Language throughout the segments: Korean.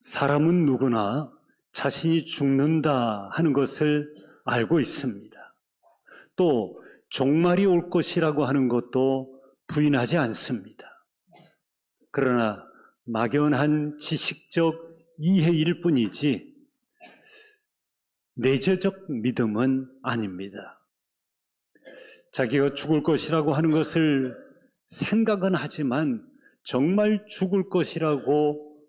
사람은 누구나 자신이 죽는다 하는 것을 알고 있습니다. 또 종말이 올 것이라고 하는 것도 부인하지 않습니다. 그러나 막연한 지식적 이해일 뿐이지 내재적 믿음은 아닙니다. 자기가 죽을 것이라고 하는 것을 생각은 하지만 정말 죽을 것이라고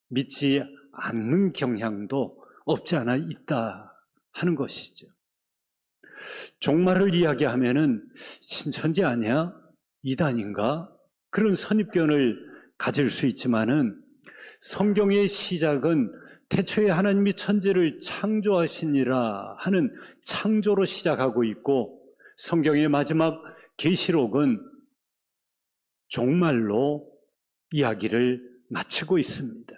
믿지 않는 경향도 없지 않아 있다 하는 것이죠. 종말을 이야기하면은 신천지 아니야? 이단인가? 그런 선입견을 가질 수 있지만은 성경의 시작은 태초에 하나님이 천지를 창조하시니라 하는 창조로 시작하고 있고 성경의 마지막 계시록은 종말로 이야기를 마치고 있습니다.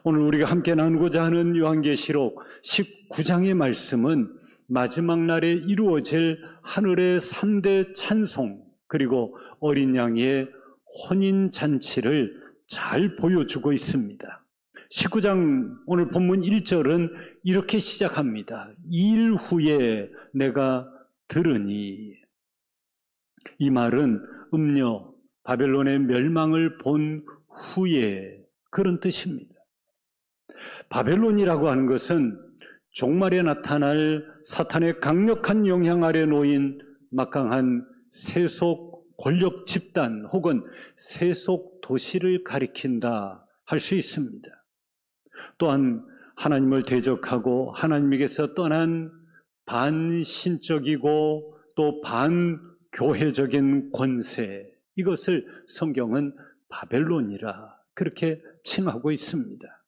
오늘 우리가 함께 나누고자 하는 요한계시록 19장의 말씀은 마지막 날에 이루어질 하늘의 3대 찬송 그리고 어린 양의 혼인잔치를 잘 보여주고 있습니다. 19장 오늘 본문 1절은 이렇게 시작합니다. 2일 후에 내가 들으니. 이 말은 음녀 바벨론의 멸망을 본 후에 그런 뜻입니다. 바벨론이라고 하는 것은 종말에 나타날 사탄의 강력한 영향 아래 놓인 막강한 세속 권력 집단 혹은 세속 도시를 가리킨다 할 수 있습니다. 또한 하나님을 대적하고 하나님에게서 떠난 반신적이고 또 반교회적인 권세, 이것을 성경은 바벨론이라 그렇게 칭하고 있습니다.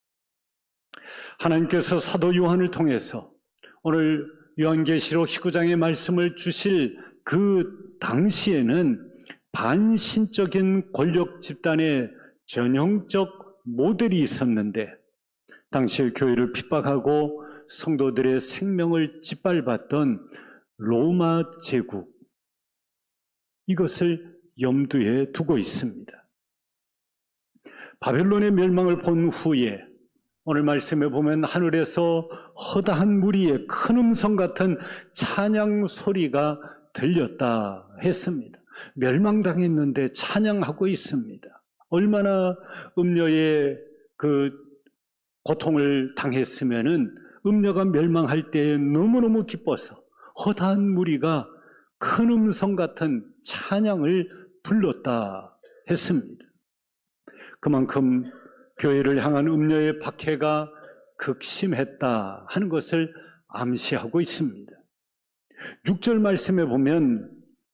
하나님께서 사도 요한을 통해서 오늘 요한계시록 19장의 말씀을 주실 그 당시에는 반신적인 권력 집단의 전형적 모델이 있었는데 당시 교회를 핍박하고 성도들의 생명을 짓밟았던 로마 제국, 이것을 염두에 두고 있습니다. 바벨론의 멸망을 본 후에 오늘 말씀에 보면 하늘에서 허다한 무리의 큰 음성 같은 찬양 소리가 들렸다 했습니다. 멸망당했는데 찬양하고 있습니다. 얼마나 음녀의 그 고통을 당했으면은 음녀가 멸망할 때 너무너무 기뻐서 허다한 무리가 큰 음성 같은 찬양을 불렀다 했습니다. 그만큼 교회를 향한 음녀의 박해가 극심했다 하는 것을 암시하고 있습니다. 6절 말씀에 보면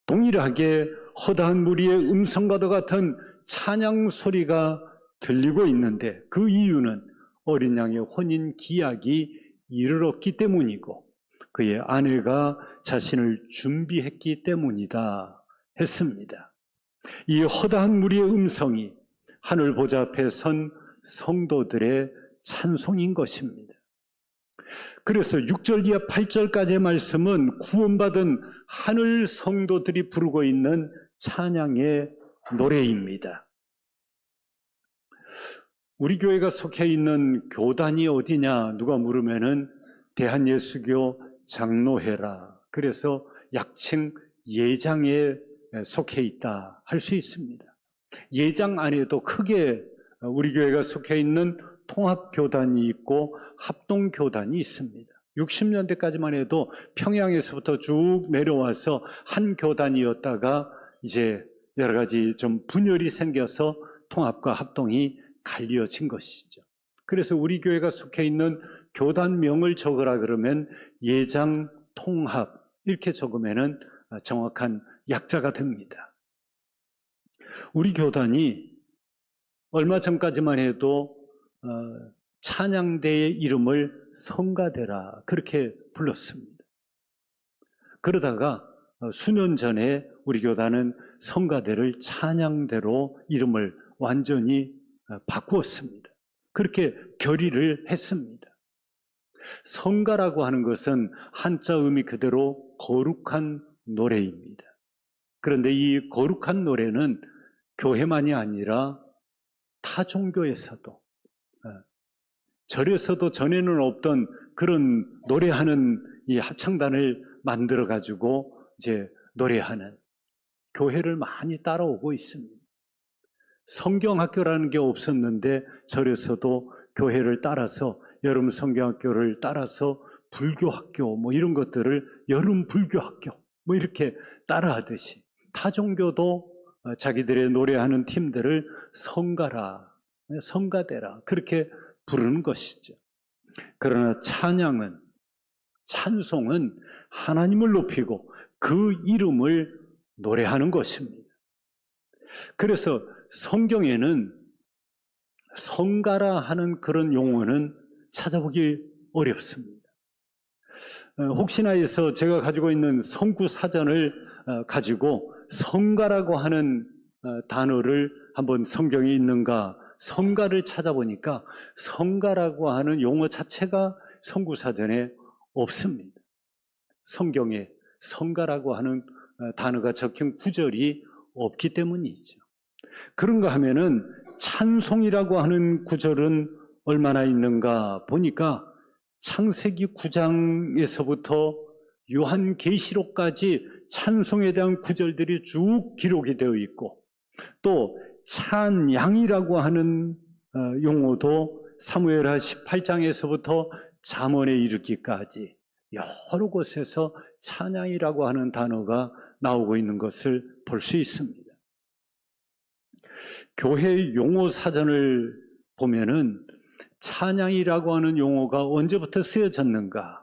동일하게 허다한 무리의 음성과도 같은 찬양 소리가 들리고 있는데 그 이유는 어린 양의 혼인 기약이 이르렀기 때문이고 그의 아내가 자신을 준비했기 때문이다 했습니다. 이 허다한 무리의 음성이 하늘 보좌 앞에 선 성도들의 찬송인 것입니다. 그래서 6절 이하 8절까지의 말씀은 구원받은 하늘 성도들이 부르고 있는 찬양의 노래입니다. 우리 교회가 속해 있는 교단이 어디냐 누가 물으면은 대한예수교 장로회라. 그래서 약칭 예장에 속해 있다 할 수 있습니다. 예장 안에도 크게 우리 교회가 속해 있는 통합교단이 있고 합동교단이 있습니다. 60년대까지만 해도 평양에서부터 쭉 내려와서 한 교단이었다가 이제 여러 가지 좀 분열이 생겨서 통합과 합동이 갈려진 것이죠. 그래서 우리 교회가 속해 있는 교단명을 적으라 그러면 예장 통합 이렇게 적으면은 정확한 약자가 됩니다. 우리 교단이 얼마 전까지만 해도 찬양대의 이름을 성가대라 그렇게 불렀습니다. 그러다가 수년 전에 우리 교단은 성가대를 찬양대로 이름을 완전히 바꾸었습니다. 그렇게 결의를 했습니다. 성가라고 하는 것은 한자 의미 그대로 거룩한 노래입니다. 그런데 이 거룩한 노래는 교회만이 아니라 타 종교에서도 절에서도 전에는 없던 그런 노래하는 이 합창단을 만들어 가지고 이제 노래하는 교회를 많이 따라오고 있습니다. 성경학교라는 게 없었는데 절에서도 교회를 따라서 여름 성경학교를 따라서 불교학교 뭐 이런 것들을 여름 불교학교 뭐 이렇게 따라하듯이 타 종교도 자기들의 노래하는 팀들을 성가라, 성가대라 그렇게 부르는 것이죠. 그러나 찬송은 하나님을 높이고 그 이름을 노래하는 것입니다. 그래서 성경에는 성가라 하는 그런 용어는 찾아보기 어렵습니다. 혹시나 해서 제가 가지고 있는 성구 사전을 가지고 성가라고 하는 단어를 한번 성경에 있는가 성가를 찾아보니까 성가라고 하는 용어 자체가 성구 사전에 없습니다. 성경에 성가라고 하는 단어가 적힌 구절이 없기 때문이죠. 그런가 하면은 찬송이라고 하는 구절은 얼마나 있는가 보니까 창세기 9장에서부터 요한계시록까지 찬송에 대한 구절들이 쭉 기록이 되어 있고 또 찬양이라고 하는 용어도 사무엘하 18장에서부터 잠언에 이르기까지 여러 곳에서 찬양이라고 하는 단어가 나오고 있는 것을 볼 수 있습니다. 교회 용어 사전을 보면은 찬양이라고 하는 용어가 언제부터 쓰여졌는가?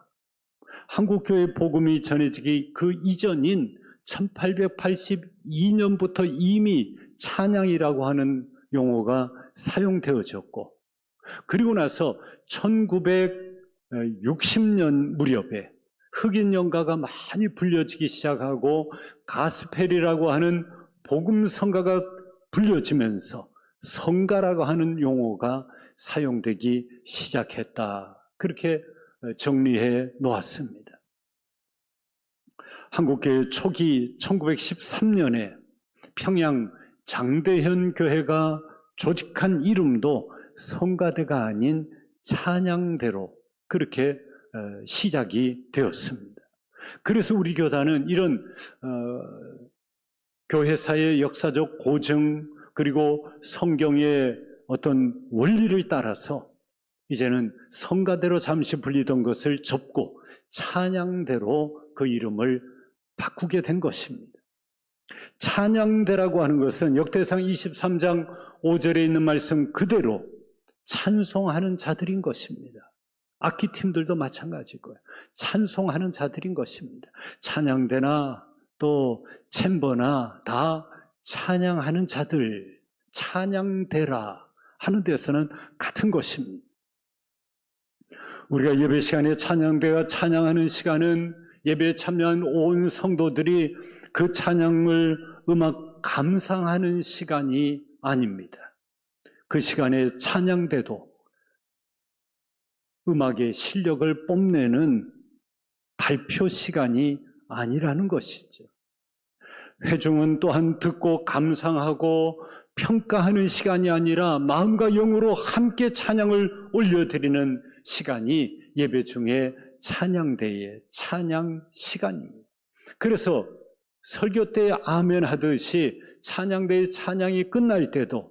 한국교회 복음이 전해지기 그 이전인 1882년부터 이미 찬양이라고 하는 용어가 사용되어졌고 그리고 나서 1960년 무렵에 흑인 연가가 많이 불려지기 시작하고 가스펠이라고 하는 복음 성가가 불려지면서 성가라고 하는 용어가 사용되기 시작했다. 그렇게 정리해 놓았습니다. 한국교회 초기 1913년에 평양 장대현 교회가 조직한 이름도 성가대가 아닌 찬양대로 그렇게 시작이 되었습니다. 그래서 우리 교단은 이런 교회사의 역사적 고증 그리고 성경의 어떤 원리를 따라서 이제는 성가대로 잠시 불리던 것을 접고 찬양대로 그 이름을 바꾸게 된 것입니다. 찬양대라고 하는 것은 역대상 23장 5절에 있는 말씀 그대로 찬송하는 자들인 것입니다. 악기팀들도 마찬가지고요. 찬송하는 자들인 것입니다. 찬양대나 또 챔버나 다 찬양하는 자들, 찬양대라 하는 데서는 같은 것입니다. 우리가 예배 시간에 찬양대가 찬양하는 시간은 예배에 참여한 온 성도들이 그 찬양을 음악 감상하는 시간이 아닙니다. 그 시간에 찬양대도 음악의 실력을 뽐내는 발표 시간이 아니라는 것이죠. 회중은 또한 듣고 감상하고 평가하는 시간이 아니라 마음과 영으로 함께 찬양을 올려드리는 시간이 예배 중에 찬양대의 찬양 시간입니다. 그래서 설교 때 아멘 하듯이 찬양대의 찬양이 끝날 때도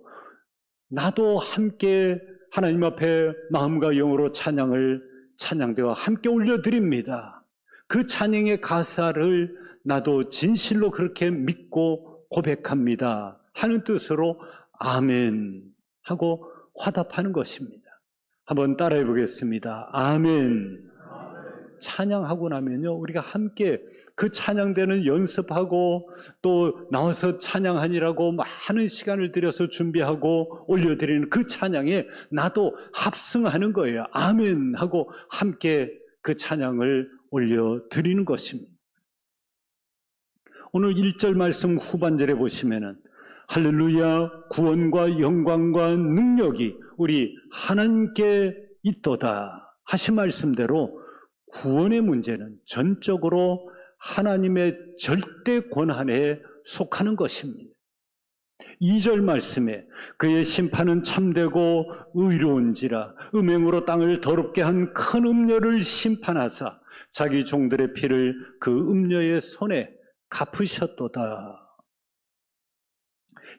나도 함께 하나님 앞에 마음과 영으로 찬양대와 함께 올려드립니다. 그 찬양의 가사를 나도 진실로 그렇게 믿고 고백합니다 하는 뜻으로 아멘 하고 화답하는 것입니다. 한번 따라해 보겠습니다. 아멘. 찬양하고 나면요 우리가 함께 그 찬양대는 연습하고 또 나와서 찬양하니라고 많은 시간을 들여서 준비하고 올려드리는 그 찬양에 나도 합승하는 거예요. 아멘 하고 함께 그 찬양을 올려드리는 것입니다. 오늘 1절 말씀 후반절에 보시면은 할렐루야 구원과 영광과 능력이 우리 하나님께 있도다 하신 말씀대로 구원의 문제는 전적으로 하나님의 절대 권한에 속하는 것입니다. 2절 말씀에 그의 심판은 참되고 의로운지라 음행으로 땅을 더럽게 한 큰 음녀를 심판하사 자기 종들의 피를 그 음녀의 손에 갚으셨도다.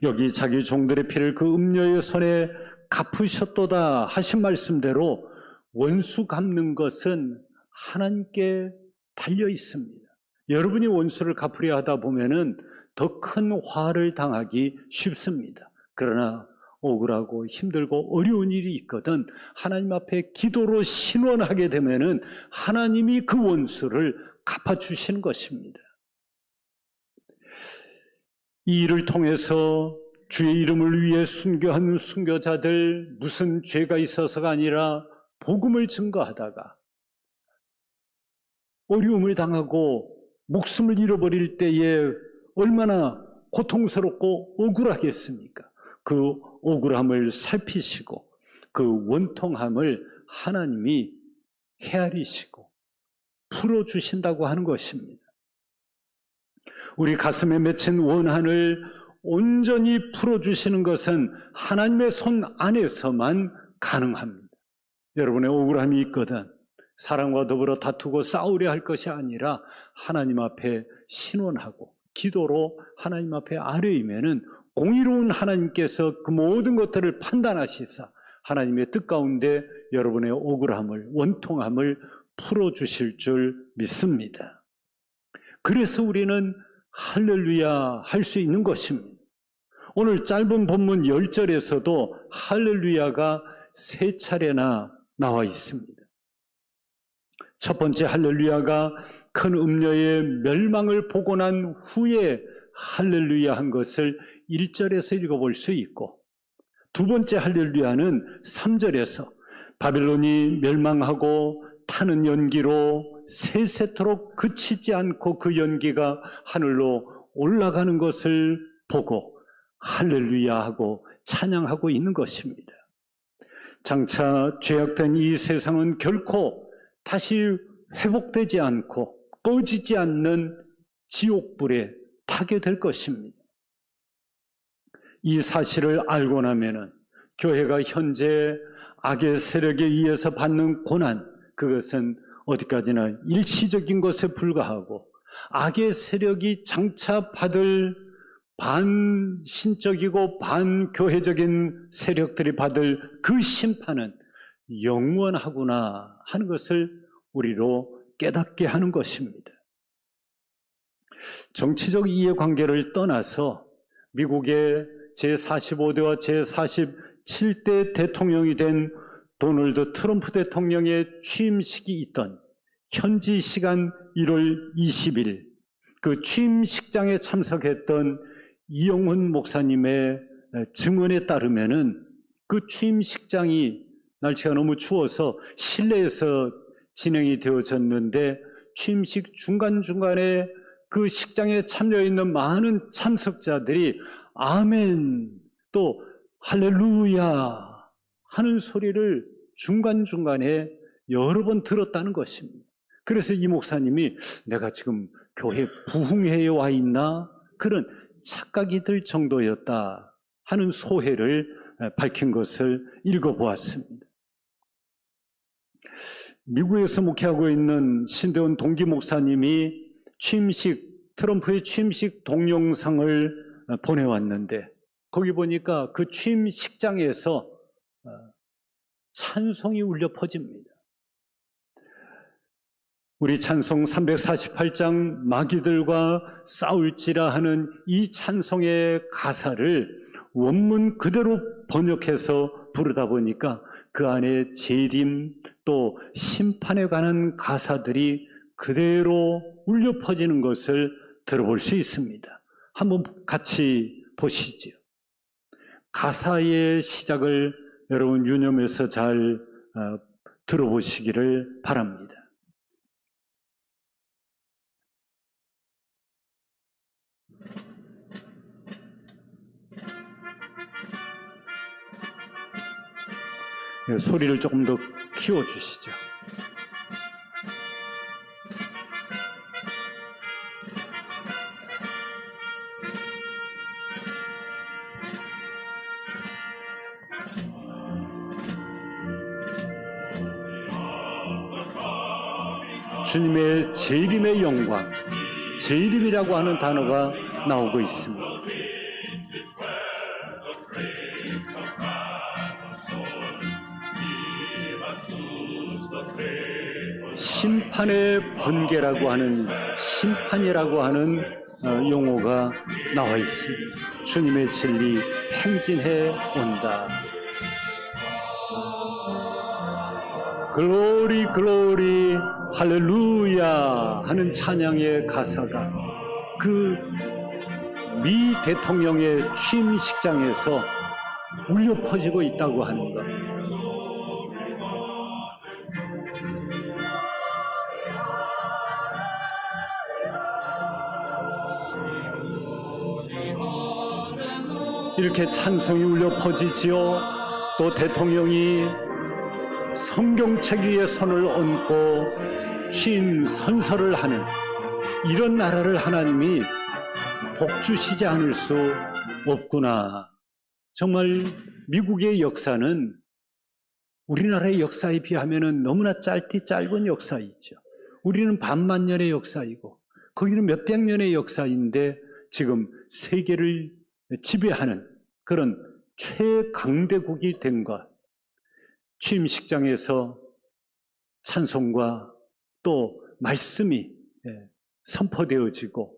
여기 자기 종들의 피를 그 음녀의 손에 갚으셨도다 하신 말씀대로 원수 갚는 것은 하나님께 달려 있습니다. 여러분이 원수를 갚으려 하다 보면은 더 큰 화를 당하기 쉽습니다. 그러나 억울하고 힘들고 어려운 일이 있거든 하나님 앞에 기도로 신원하게 되면은 하나님이 그 원수를 갚아주시는 것입니다. 이 일을 통해서 주의 이름을 위해 순교한 순교자들 무슨 죄가 있어서가 아니라 복음을 증거하다가 어려움을 당하고 목숨을 잃어버릴 때에 얼마나 고통스럽고 억울하겠습니까? 그 억울함을 살피시고 그 원통함을 하나님이 헤아리시고 풀어주신다고 하는 것입니다. 우리 가슴에 맺힌 원한을 온전히 풀어주시는 것은 하나님의 손 안에서만 가능합니다. 여러분의 억울함이 있거든 사랑과 더불어 다투고 싸우려 할 것이 아니라 하나님 앞에 신원하고 기도로 하나님 앞에 아뢰이면은 공의로운 하나님께서 그 모든 것들을 판단하시사 하나님의 뜻 가운데 여러분의 억울함을 원통함을 풀어주실 줄 믿습니다. 그래서 우리는 할렐루야 할 수 있는 것입니다. 오늘 짧은 본문 10절에서도 할렐루야가 3차례나 나와 있습니다. 첫 번째 할렐루야가 큰 음녀의 멸망을 보고 난 후에 할렐루야 한 것을 1절에서 읽어볼 수 있고 두 번째 할렐루야는 3절에서 바벨론이 멸망하고 타는 연기로 세세토록 그치지 않고 그 연기가 하늘로 올라가는 것을 보고 할렐루야 하고 찬양하고 있는 것입니다. 장차 죄악된 이 세상은 결코 다시 회복되지 않고 꺼지지 않는 지옥불에 타게 될 것입니다. 이 사실을 알고 나면은 교회가 현재 악의 세력에 의해서 받는 고난, 그것은 어디까지나 일시적인 것에 불과하고 악의 세력이 장차 받을 반신적이고 반교회적인 세력들이 받을 그 심판은 영원하구나 하는 것을 우리로 깨닫게 하는 것입니다. 정치적 이해관계를 떠나서 미국의 제45대와 제47대 대통령이 된 도널드 트럼프 대통령의 취임식이 있던 현지 시간 1월 20일 그 취임식장에 참석했던 이영훈 목사님의 증언에 따르면은 그 취임식장이 날씨가 너무 추워서 실내에서 진행이 되어졌는데 취임식 중간중간에 그 식장에 참여해 있는 많은 참석자들이 아멘 또 할렐루야 하는 소리를 중간중간에 여러 번 들었다는 것입니다. 그래서 이 목사님이 내가 지금 교회 부흥회에 와 있나? 그런 착각이 들 정도였다 하는 소회를 밝힌 것을 읽어보았습니다. 미국에서 목회하고 있는 신대원 동기 목사님이 트럼프의 취임식 동영상을 보내왔는데 거기 보니까 그 취임식장에서 찬송이 울려 퍼집니다. 우리 찬송 348장 마귀들과 싸울지라 하는 이 찬송의 가사를 원문 그대로 번역해서 부르다 보니까 그 안에 재림 또 심판에 관한 가사들이 그대로 울려 퍼지는 것을 들어볼 수 있습니다. 한번 같이 보시죠. 가사의 시작을 여러분 유념해서 잘 들어보시기를 바랍니다. 소리를 조금 더 키워주시죠. 주님의 재림의 영광, 재림이라고 하는 단어가 나오고 있습니다. 심판의 번개라고 하는, 심판이라고 하는 용어가 나와 있습니다. 주님의 진리 행진해 온다. 글로리 글로리 할렐루야 하는 찬양의 가사가 그 미 대통령의 취임식장에서 울려 퍼지고 있다고 하는 것. 이렇게 찬송이 울려 퍼지지요. 또 대통령이 성경책 위에 손을 얹고 취임 선서를 하는 이런 나라를 하나님이 복주시지 않을 수 없구나. 정말 미국의 역사는 우리나라의 역사에 비하면 너무나 짧은 역사이죠. 우리는 반만년의 역사이고 거기는 몇백 년의 역사인데 지금 세계를 지배하는 그런 최강대국이 된 것. 취임식장에서 찬송과 또 말씀이 선포되어지고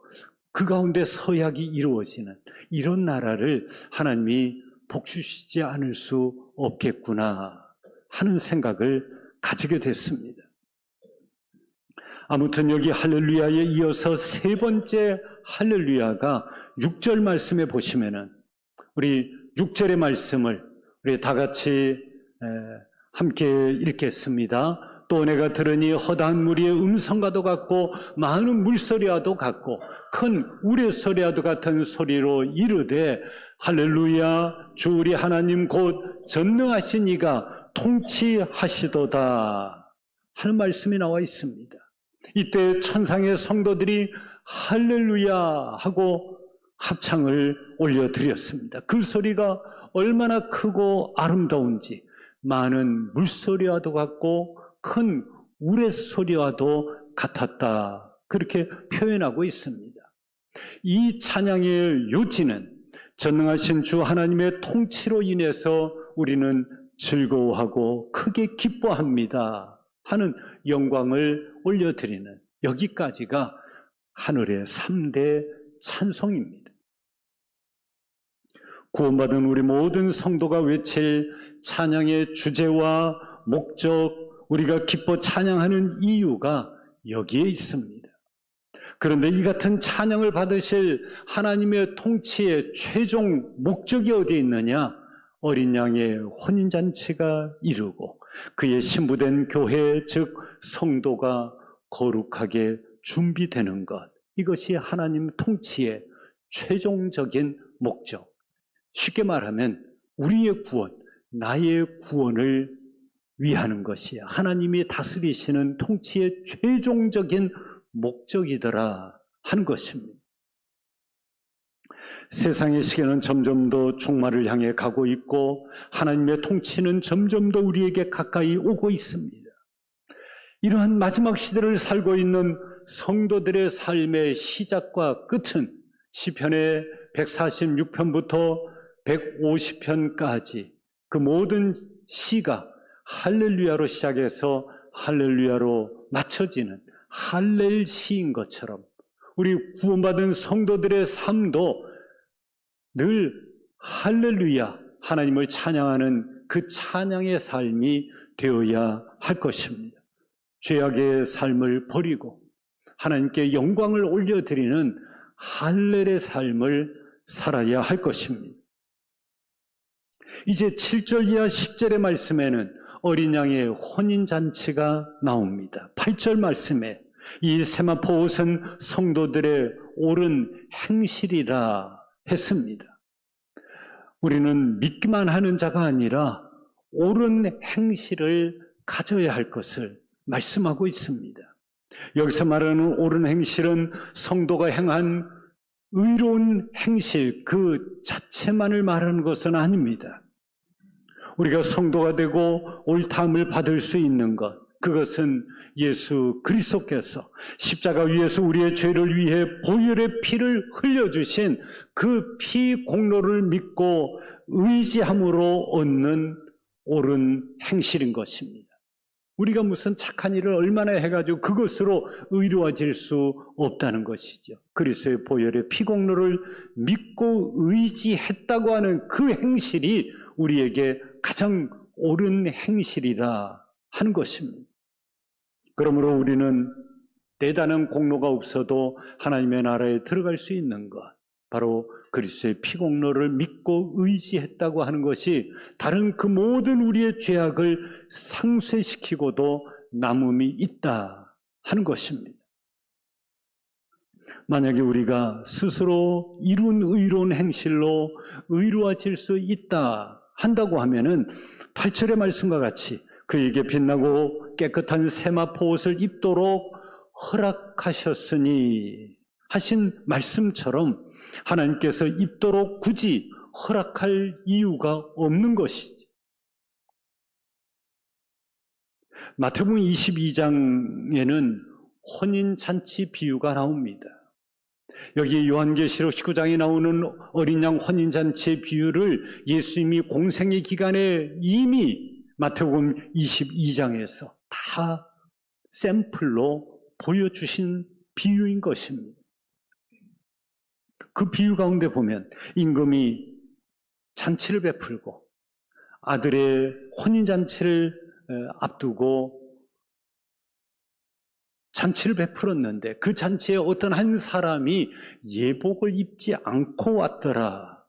그 가운데 서약이 이루어지는 이런 나라를 하나님이 복주시지 않을 수 없겠구나 하는 생각을 가지게 됐습니다. 아무튼 여기 할렐루야에 이어서 세 번째 할렐루야가 6절 말씀에 보시면은 우리 6절의 말씀을 우리 다 같이 함께 읽겠습니다. 또 내가 들으니 허다한 무리의 음성과도 같고 많은 물소리와도 같고 큰 우레소리와도 같은 소리로 이르되 할렐루야 주 우리 하나님 곧 전능하신 이가 통치하시도다 하는 말씀이 나와 있습니다. 이때 천상의 성도들이 할렐루야 하고 합창을 올려드렸습니다. 그 소리가 얼마나 크고 아름다운지 많은 물소리와도 같고 큰 우레소리와도 같았다. 그렇게 표현하고 있습니다. 이 찬양의 요지는 전능하신 주 하나님의 통치로 인해서 우리는 즐거워하고 크게 기뻐합니다 하는 영광을 올려드리는 여기까지가 하늘의 3대 찬송입니다. 구원받은 우리 모든 성도가 외칠 찬양의 주제와 목적, 우리가 기뻐 찬양하는 이유가 여기에 있습니다. 그런데 이 같은 찬양을 받으실 하나님의 통치의 최종 목적이 어디에 있느냐? 어린 양의 혼인잔치가 이루고 그의 신부된 교회, 즉 성도가 거룩하게 준비되는 것. 이것이 하나님 통치의 최종적인 목적. 쉽게 말하면 우리의 구원, 나의 구원을 위하는 것이야. 하나님이 다스리시는 통치의 최종적인 목적이더라 하는 것입니다. 세상의 시계는 점점 더 종말을 향해 가고 있고 하나님의 통치는 점점 더 우리에게 가까이 오고 있습니다. 이러한 마지막 시대를 살고 있는 성도들의 삶의 시작과 끝은 시편의 146편부터 150편까지 그 모든 시가 할렐루야로 시작해서 할렐루야로 맞춰지는 할렐시인 것처럼 우리 구원받은 성도들의 삶도 늘 할렐루야, 하나님을 찬양하는 그 찬양의 삶이 되어야 할 것입니다. 죄악의 삶을 버리고 하나님께 영광을 올려드리는 할렐의 삶을 살아야 할 것입니다. 이제 7절 이하 10절의 말씀에는 어린 양의 혼인잔치가 나옵니다. 8절 말씀에 이 세마포 옷은 성도들의 옳은 행실이라 했습니다. 우리는 믿기만 하는 자가 아니라 옳은 행실을 가져야 할 것을 말씀하고 있습니다. 여기서 말하는 옳은 행실은 성도가 행한 의로운 행실 그 자체만을 말하는 것은 아닙니다. 우리가 성도가 되고 옳다함을 받을 수 있는 것, 그것은 예수 그리스도께서 십자가 위에서 우리의 죄를 위해 보혈의 피를 흘려주신 그 피 공로를 믿고 의지함으로 얻는 옳은 행실인 것입니다. 우리가 무슨 착한 일을 얼마나 해가지고 그것으로 의로워질 수 없다는 것이죠. 그리스도의 보혈의 피 공로를 믿고 의지했다고 하는 그 행실이 우리에게 가장 옳은 행실이라 하는 것입니다. 그러므로 우리는 대단한 공로가 없어도 하나님의 나라에 들어갈 수 있는 것, 바로 그리스도의 피 공로를 믿고 의지했다고 하는 것이 다른 그 모든 우리의 죄악을 상쇄시키고도 남음이 있다 하는 것입니다. 만약에 우리가 스스로 이룬 의로운 행실로 의로워질 수 있다 한다고 하면은 8절의 말씀과 같이 그에게 빛나고 깨끗한 세마포 옷을 입도록 허락하셨으니 하신 말씀처럼 하나님께서 입도록 굳이 허락할 이유가 없는 것이지. 마태복음 22장에는 혼인잔치 비유가 나옵니다. 여기 요한계시록 19장에 나오는 어린 양 혼인잔치의 비유를 예수님이 공생의 기간에 이미 마태복음 22장에서 다 샘플로 보여주신 비유인 것입니다. 그 비유 가운데 보면 임금이 잔치를 베풀고 아들의 혼인잔치를 앞두고 잔치를 베풀었는데 그 잔치에 어떤 한 사람이 예복을 입지 않고 왔더라.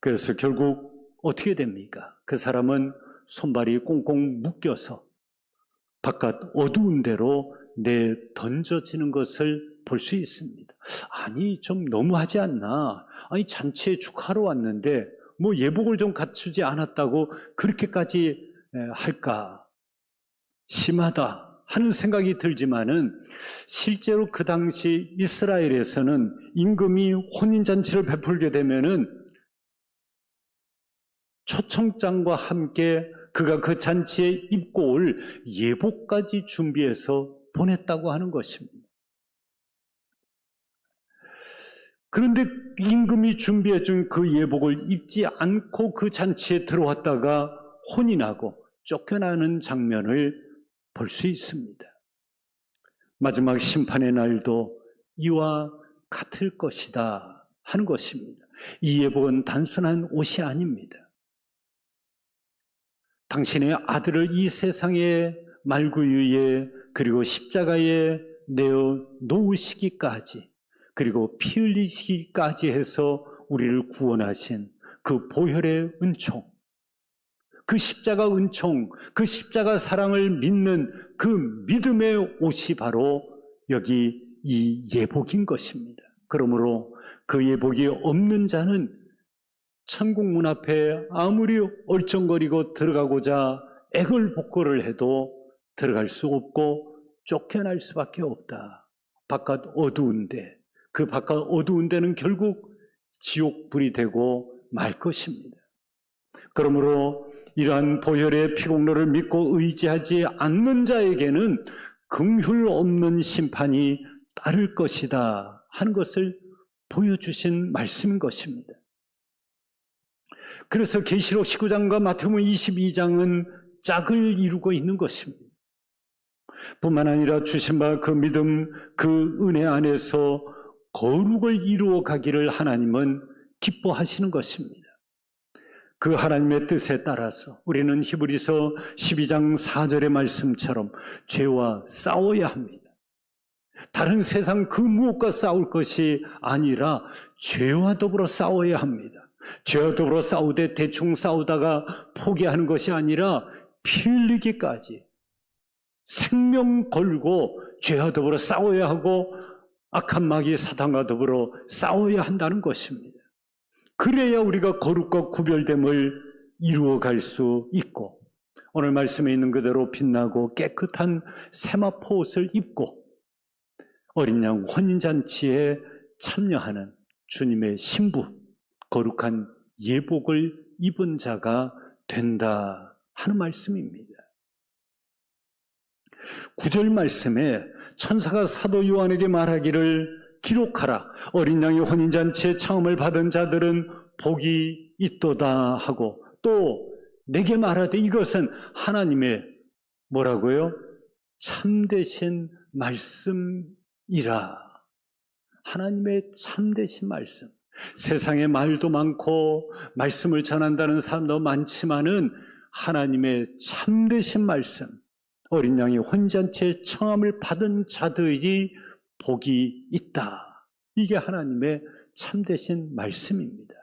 그래서 결국 어떻게 됩니까? 그 사람은 손발이 꽁꽁 묶여서 바깥 어두운 데로 던져지는 것을 볼 수 있습니다. 아니, 좀 너무하지 않나? 아니, 잔치에 축하하러 왔는데 뭐 예복을 좀 갖추지 않았다고 그렇게까지 할까? 심하다 하는 생각이 들지만은 실제로 그 당시 이스라엘에서는 임금이 혼인잔치를 베풀게 되면은 초청장과 함께 그가 그 잔치에 입고 올 예복까지 준비해서 보냈다고 하는 것입니다. 그런데 임금이 준비해 준 그 예복을 입지 않고 그 잔치에 들어왔다가 혼인하고 쫓겨나는 장면을 볼 수 있습니다. 마지막 심판의 날도 이와 같을 것이다 하는 것입니다. 이 예복은 단순한 옷이 아닙니다. 당신의 아들을 이 세상의 말구유에 그리고 십자가에 내어 놓으시기까지 그리고 피 흘리시기까지 해서 우리를 구원하신 그 보혈의 은총, 그 십자가 은총, 그 십자가 사랑을 믿는 그 믿음의 옷이 바로 여기 이 예복인 것입니다. 그러므로 그 예복이 없는 자는 천국 문 앞에 아무리 얼쩡거리고 들어가고자 애걸복걸을 해도 들어갈 수 없고 쫓겨날 수밖에 없다. 바깥 어두운데 그 바깥 어두운 데는 결국 지옥불이 되고 말 것입니다. 그러므로 이러한 보혈의 피공로를 믿고 의지하지 않는 자에게는 긍휼 없는 심판이 따를 것이다 하는 것을 보여주신 말씀인 것입니다. 그래서 계시록 19장과 마태복음 22장은 짝을 이루고 있는 것입니다. 뿐만 아니라 주신 바 그 믿음, 그 은혜 안에서 거룩을 이루어 가기를 하나님은 기뻐하시는 것입니다. 그 하나님의 뜻에 따라서 우리는 히브리서 12장 4절의 말씀처럼 죄와 싸워야 합니다. 다른 세상 그 무엇과 싸울 것이 아니라 죄와 더불어 싸워야 합니다. 죄와 더불어 싸우되 대충 싸우다가 포기하는 것이 아니라 피 흘리기까지 생명 걸고 죄와 더불어 싸워야 하고 악한 마귀 사탄과 더불어 싸워야 한다는 것입니다. 그래야 우리가 거룩과 구별됨을 이루어갈 수 있고 오늘 말씀에 있는 그대로 빛나고 깨끗한 세마포 옷을 입고 어린 양 혼인잔치에 참여하는 주님의 신부, 거룩한 예복을 입은 자가 된다 하는 말씀입니다. 9절 말씀에 천사가 사도 요한에게 말하기를 기록하라. 어린 양의 혼인잔치에 청함을 받은 자들은 복이 있도다 하고 또 내게 말하되 이것은 하나님의 뭐라고요? 참되신 말씀이라. 하나님의 참되신 말씀. 세상에 말도 많고 말씀을 전한다는 사람도 많지만은 하나님의 참되신 말씀, 어린 양의 혼인잔치에 청함을 받은 자들이 복이 있다. 이게 하나님의 참되신 말씀입니다.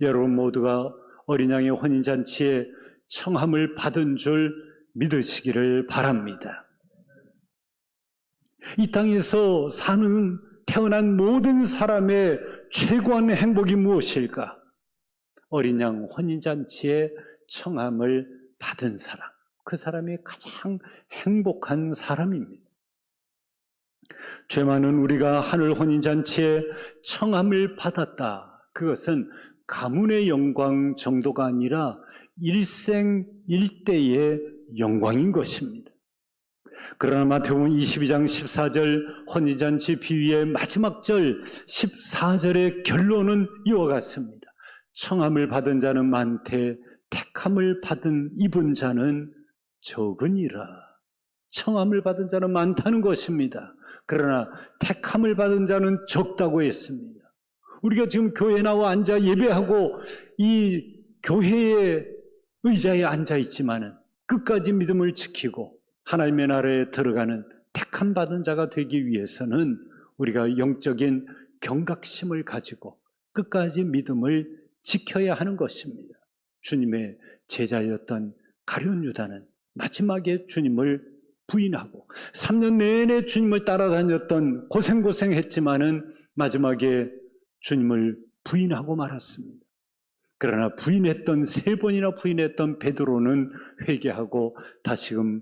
여러분 모두가 어린 양의 혼인잔치에 청함을 받은 줄 믿으시기를 바랍니다. 이 땅에서 태어난 모든 사람의 최고한 행복이 무엇일까? 어린 양 혼인잔치에 청함을 받은 사람. 그 사람이 가장 행복한 사람입니다. 죄 많은 우리가 하늘 혼인잔치에 청함을 받았다. 그것은 가문의 영광 정도가 아니라 일생일대의 영광인 것입니다. 그러나 마태복음 22장 14절 혼인잔치 비유의 마지막 절 14절의 결론은 이와 같습니다. 청함을 받은 자는 많되 택함을 입은 자는 적으니라. 청함을 받은 자는 많다는 것입니다. 그러나 택함을 받은 자는 적다고 했습니다. 우리가 지금 교회에 나와 앉아 예배하고 이 교회의 의자에 앉아 있지만은 끝까지 믿음을 지키고 하나님의 나라에 들어가는 택함 받은 자가 되기 위해서는 우리가 영적인 경각심을 가지고 끝까지 믿음을 지켜야 하는 것입니다. 주님의 제자였던 가룟 유다는 마지막에 주님을 부인하고 3년 내내 주님을 따라다녔던 고생했지만은 마지막에 주님을 부인하고 말았습니다. 그러나 3번이나 부인했던 베드로는 회개하고 다시금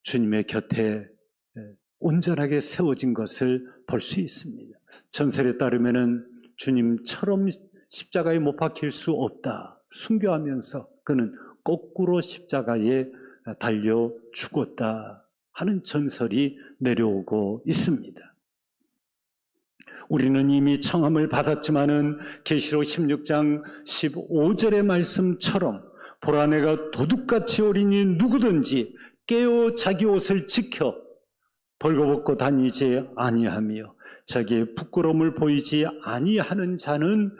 주님의 곁에 온전하게 세워진 것을 볼 수 있습니다. 전설에 따르면은 주님처럼 십자가에 못 박힐 수 없다. 순교하면서 그는 거꾸로 십자가에 달려 죽었다 하는 전설이 내려오고 있습니다. 우리는 이미 청함을 받았지만은 계시록 16장 15절의 말씀처럼 보라 내가 도둑같이 오리니 누구든지 깨어 자기 옷을 지켜 벌거벗고 다니지 아니하며 자기의 부끄러움을 보이지 아니하는 자는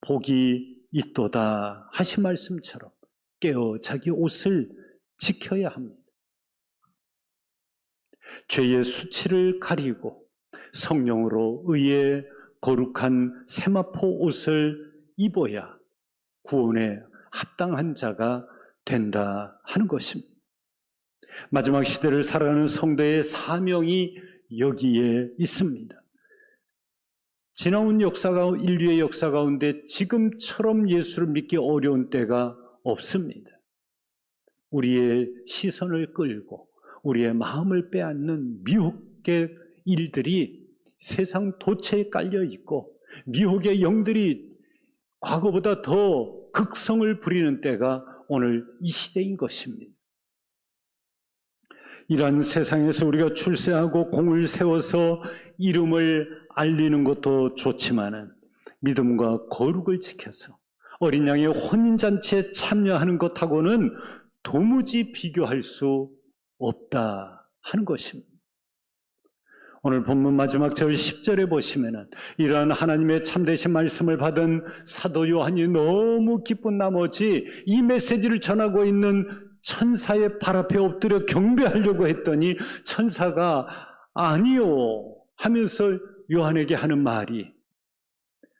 복이 있도다 하신 말씀처럼 깨어 자기 옷을 지켜야 합니다. 죄의 수치를 가리고 성령으로 의의 거룩한 세마포 옷을 입어야 구원에 합당한 자가 된다 하는 것입니다. 마지막 시대를 살아가는 성도의 사명이 여기에 있습니다. 지나온 인류의 역사 가운데 지금처럼 예수를 믿기 어려운 때가 없습니다. 우리의 시선을 끌고 우리의 마음을 빼앗는 미혹의 일들이 세상 도처에 깔려 있고 미혹의 영들이 과거보다 더 극성을 부리는 때가 오늘 이 시대인 것입니다. 이러한 세상에서 우리가 출세하고 공을 세워서 이름을 알리는 것도 좋지만은 믿음과 거룩을 지켜서 어린 양의 혼인잔치에 참여하는 것하고는 도무지 비교할 수 없다 하는 것입니다. 오늘 본문 마지막 절 10절에 보시면은 이러한 하나님의 참되신 말씀을 받은 사도 요한이 너무 기쁜 나머지 이 메시지를 전하고 있는 천사의 발 앞에 엎드려 경배하려고 했더니 천사가 아니요 하면서 요한에게 하는 말이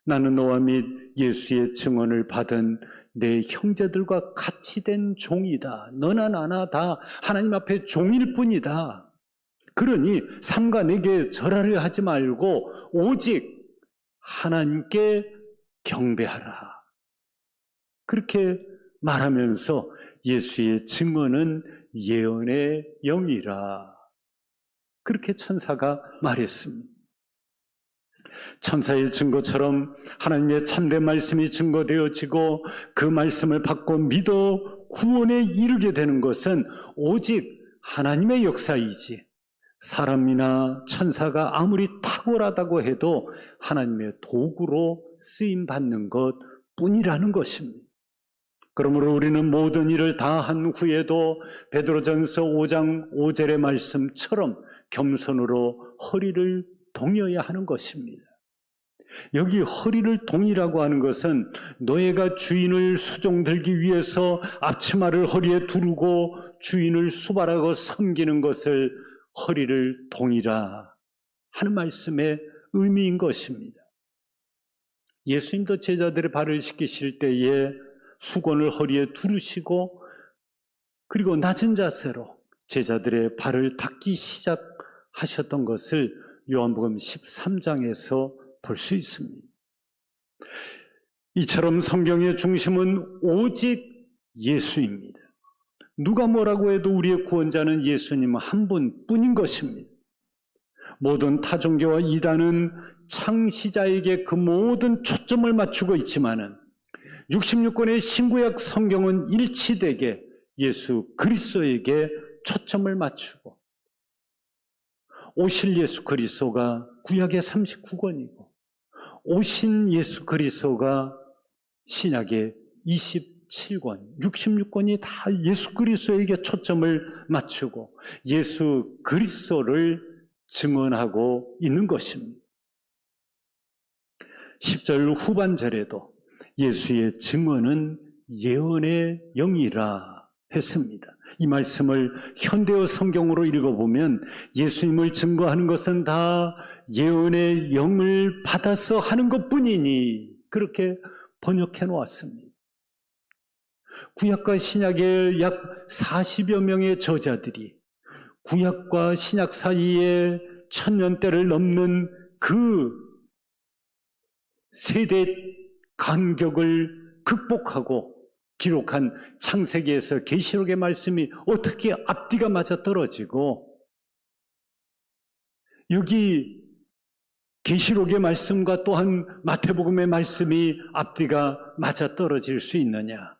나는 너와 및 예수의 증언을 받은 내 형제들과 같이 된 종이다. 너나 나나 다 하나님 앞에 종일 뿐이다. 그러니 삼가 내게 절하려 하지 말고 오직 하나님께 경배하라. 그렇게 말하면서 예수의 증언은 예언의 영이라. 그렇게 천사가 말했습니다. 천사의 증거처럼 하나님의 참된 말씀이 증거되어지고 그 말씀을 받고 믿어 구원에 이르게 되는 것은 오직 하나님의 역사이지 사람이나 천사가 아무리 탁월하다고 해도 하나님의 도구로 쓰임받는 것 뿐이라는 것입니다. 그러므로 우리는 모든 일을 다 한 후에도 베드로전서 5장 5절의 말씀처럼 겸손으로 허리를 동여야 하는 것입니다. 여기 허리를 동이라고 하는 것은 노예가 주인을 수종들기 위해서 앞치마를 허리에 두르고 주인을 수발하고 섬기는 것을 허리를 동이라 하는 말씀의 의미인 것입니다. 예수님도 제자들의 발을 씻기실 때에 수건을 허리에 두르시고 그리고 낮은 자세로 제자들의 발을 닦기 시작하셨던 것을 요한복음 13장에서 볼 수 있습니다. 이처럼 성경의 중심은 오직 예수입니다. 누가 뭐라고 해도 우리의 구원자는 예수님 한 분뿐인 것입니다. 모든 타종교와 이단은 창시자에게 그 모든 초점을 맞추고 있지만은 66권의 신구약 성경은 일치되게 예수 그리스도에게 초점을 맞추고 오실 예수 그리스도가 구약의 39권이고 오신 예수 그리스도가 신약의 27권, 66권이 다 예수 그리스도에게 초점을 맞추고 예수 그리스도를 증언하고 있는 것입니다. 10절 후반절에도 예수의 증언은 예언의 영이라 했습니다. 이 말씀을 현대어 성경으로 읽어보면 예수님을 증거하는 것은 다 예언의 영을 받아서 하는 것뿐이니 그렇게 번역해 놓았습니다. 구약과 신약의 약 40여 명의 저자들이 구약과 신약 사이에 1000년대를 넘는 그 세대 간격을 극복하고 기록한 창세기에서 계시록의 말씀이 어떻게 앞뒤가 맞아떨어지고 여기 계시록의 말씀과 또한 마태복음의 말씀이 앞뒤가 맞아떨어질 수 있느냐?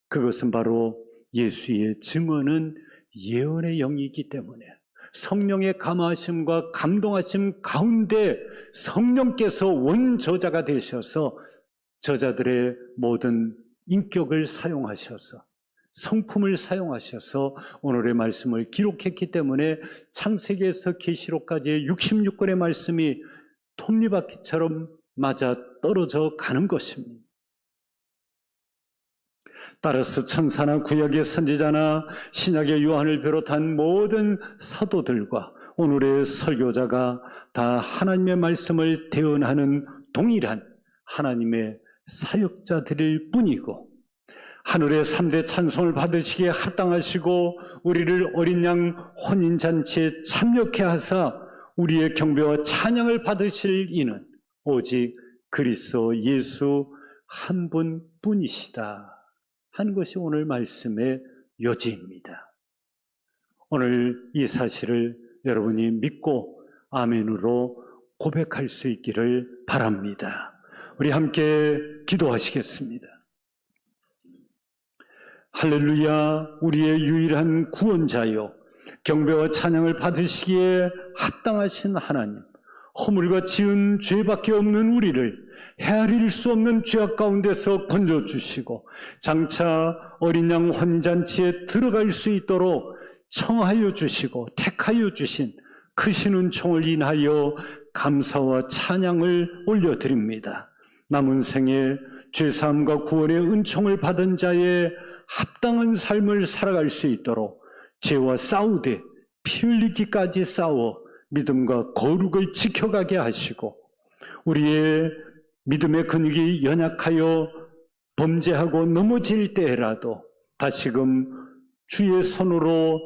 그것은 바로 예수의 증언은 예언의 영이기 때문에 성령의 감화하심과 감동하심 가운데 성령께서 원저자가 되셔서 저자들의 모든 인격을 사용하셔서 성품을 사용하셔서 오늘의 말씀을 기록했기 때문에 창세기에서 계시록까지의 66권의 말씀이 톱니바퀴처럼 맞아 떨어져 가는 것입니다. 따라서 천사나 구약의 선지자나 신약의 요한을 비롯한 모든 사도들과 오늘의 설교자가 다 하나님의 말씀을 대언하는 동일한 하나님의 사역자들일 뿐이고 하늘의 3대 찬송을 받으시기에 합당하시고 우리를 어린 양 혼인잔치에 참여케 하사 우리의 경배와 찬양을 받으실 이는 오직 그리스도 예수 한 분뿐이시다 하는 것이 오늘 말씀의 요지입니다. 오늘 이 사실을 여러분이 믿고 아멘으로 고백할 수 있기를 바랍니다. 우리 함께 기도하시겠습니다. 할렐루야, 우리의 유일한 구원자요 경배와 찬양을 받으시기에 합당하신 하나님, 허물과 지은 죄밖에 없는 우리를 헤아릴 수 없는 죄악 가운데서 건져주시고 장차 어린 양 혼인잔치에 들어갈 수 있도록 청하여 주시고 택하여 주신 크신 은총을 인하여 감사와 찬양을 올려드립니다. 남은 생에 죄사함과 구원의 은총을 받은 자의 합당한 삶을 살아갈 수 있도록 죄와 싸우되 피 흘리기까지 싸워 믿음과 거룩을 지켜가게 하시고 우리의 믿음의 근육이 연약하여 범죄하고 넘어질 때라도 다시금 주의 손으로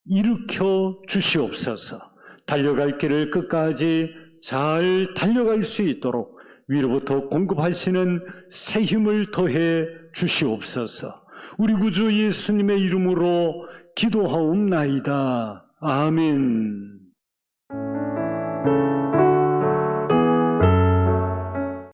일으켜 주시옵소서. 달려갈 길을 끝까지 잘 달려갈 수 있도록 위로부터 공급하시는 새 힘을 더해 주시옵소서. 우리 구주 예수님의 이름으로 기도하옵나이다. 아멘.